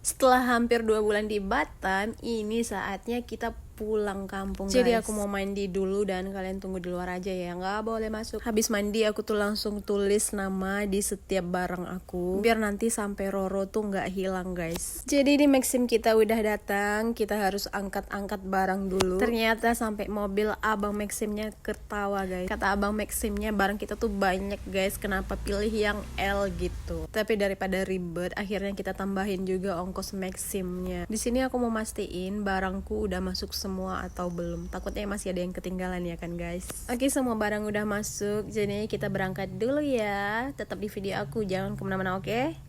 Setelah hampir 2 bulan di Batam, ini saatnya kita pulang kampung, guys. Jadi aku mau mandi dulu dan kalian tunggu di luar aja ya, nggak boleh masuk. Habis mandi aku tuh langsung tulis nama di setiap barang aku, biar nanti sampai Roro tuh nggak hilang, guys. Jadi di Maxim kita udah datang, kita harus angkat-angkat barang dulu. Ternyata sampai mobil abang Maximnya ketawa, guys. Kata abang Maximnya barang kita tuh banyak, guys, kenapa pilih yang L gitu. Tapi daripada ribet, akhirnya kita tambahin juga ongkos Maximnya. Di sini aku mau mastiin barangku udah masuk semua atau belum, takutnya masih ada yang ketinggalan ya kan, guys. Oke, semua barang udah masuk, jadi kita berangkat dulu ya. Tetap di video aku, jangan kemana-mana, oke?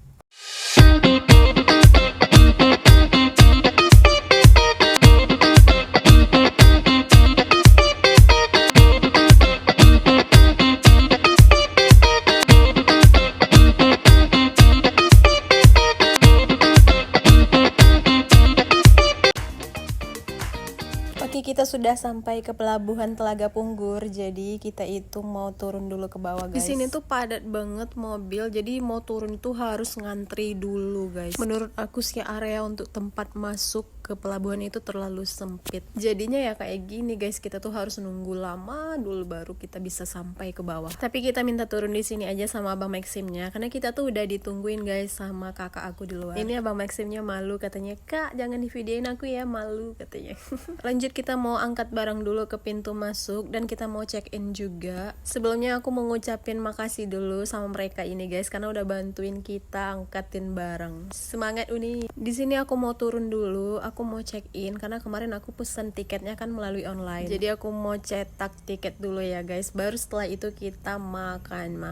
Oke, kita sudah sampai ke pelabuhan Telaga Punggur. Jadi kita itu mau turun dulu ke bawah, guys. Di sini tuh padat banget mobil, jadi mau turun tuh harus ngantri dulu, guys. Menurut aku sih area untuk tempat masuk ke pelabuhan itu terlalu sempit. Jadinya ya kayak gini, guys. Kita tuh harus nunggu lama dulu baru kita bisa sampai ke bawah. Tapi kita minta turun di sini aja sama Abang Maximnya, karena kita tuh udah ditungguin, guys, sama kakak aku di luar. Ini Abang Maximnya malu, katanya, "Kak, jangan divideoin aku ya, malu," katanya. Lanjut, kita mau angkat barang dulu ke pintu masuk dan kita mau check in juga. Sebelumnya aku mau ngucapin makasih dulu sama mereka ini, guys, karena udah bantuin kita angkatin barang. Semangat Uni. Di sini aku mau turun dulu, aku mau check in karena kemarin aku pesan tiketnya kan melalui online. Jadi aku mau cetak tiket dulu ya, guys. Baru setelah itu kita makan.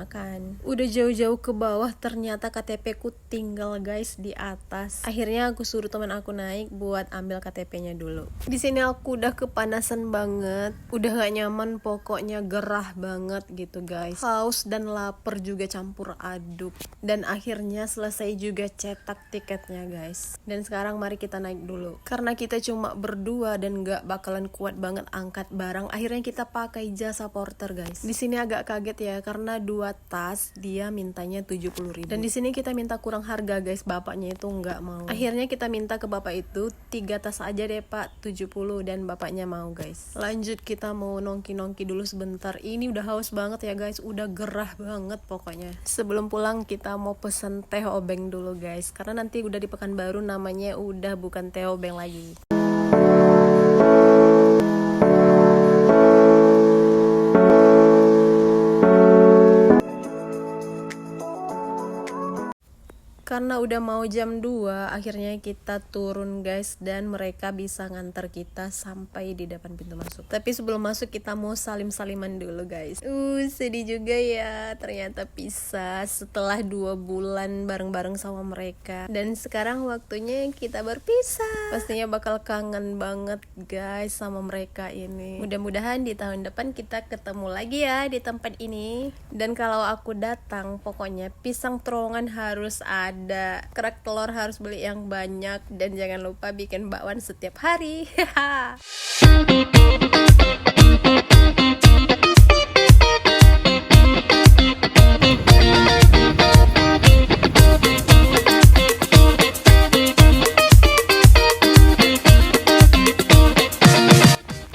Udah jauh-jauh ke bawah, ternyata KTP ku tinggal, guys, di atas. Akhirnya aku suruh teman aku naik buat ambil KTP-nya dulu. Di sini aku udah kepanasan banget, udah gak nyaman, pokoknya gerah banget gitu, guys. Haus dan lapar juga campur aduk. Dan akhirnya selesai juga cetak tiketnya, guys. Dan sekarang mari kita naik dulu. Karena kita cuma berdua dan gak bakalan kuat banget angkat barang, akhirnya kita pakai jasa porter, guys. Di sini agak kaget ya, karena 2 tas dia mintanya 70.000. Dan di sini kita minta kurang harga, guys. Bapaknya itu nggak mau. Akhirnya kita minta ke bapak itu 3 tas aja deh, Pak, 70, dan bapaknya mau, guys. Lanjut, kita mau nongki-nongki dulu sebentar. Ini udah haus banget ya, guys, udah gerah banget pokoknya. Sebelum pulang kita mau pesen teh obeng dulu, guys, karena nanti udah di Pekanbaru namanya udah bukan teh obeng lagi. Karena udah mau jam 2, akhirnya kita turun, guys, dan mereka bisa nganter kita sampai di depan pintu masuk. Tapi sebelum masuk kita mau salim-saliman dulu, guys. Sedih juga ya, ternyata pisah setelah 2 bulan bareng-bareng sama mereka. Dan sekarang waktunya kita berpisah. Pastinya bakal kangen banget, guys, sama mereka ini. Mudah-mudahan di tahun depan kita ketemu lagi ya di tempat ini. Dan kalau aku datang, pokoknya pisang terowongan harus ada, kerak telur harus beli yang banyak, dan jangan lupa bikin bakwan setiap hari.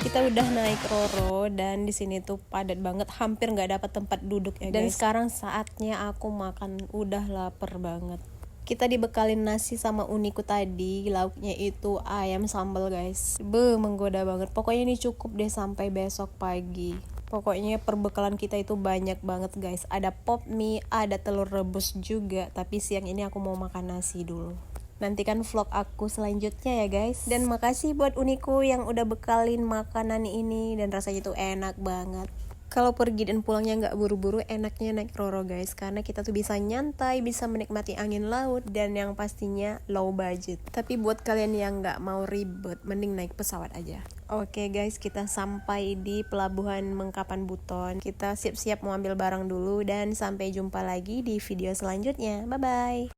Kita udah naik Roro dan di sini tuh padat banget, hampir nggak dapat tempat duduk ya, guys. Dan sekarang saatnya aku makan, udah lapar banget. Kita dibekalin nasi sama uniku tadi, lauknya itu ayam sambal, guys. Menggoda banget. Pokoknya ini cukup deh sampai besok pagi. Pokoknya perbekalan kita itu banyak banget, guys. Ada pop mie, ada telur rebus juga. Tapi siang ini aku mau makan nasi dulu. Nantikan vlog aku selanjutnya ya, guys. Dan makasih buat uniku yang udah bekalin makanan ini, dan rasanya itu enak banget. Kalau pergi dan pulangnya nggak buru-buru, enaknya naik Roro, guys, karena kita tuh bisa nyantai, bisa menikmati angin laut, dan yang pastinya low budget. Tapi buat kalian yang nggak mau ribet, mending naik pesawat aja. Oke, guys, kita sampai di pelabuhan Mengkapan Buton. Kita siap-siap mau ambil barang dulu, dan sampai jumpa lagi di video selanjutnya. Bye-bye.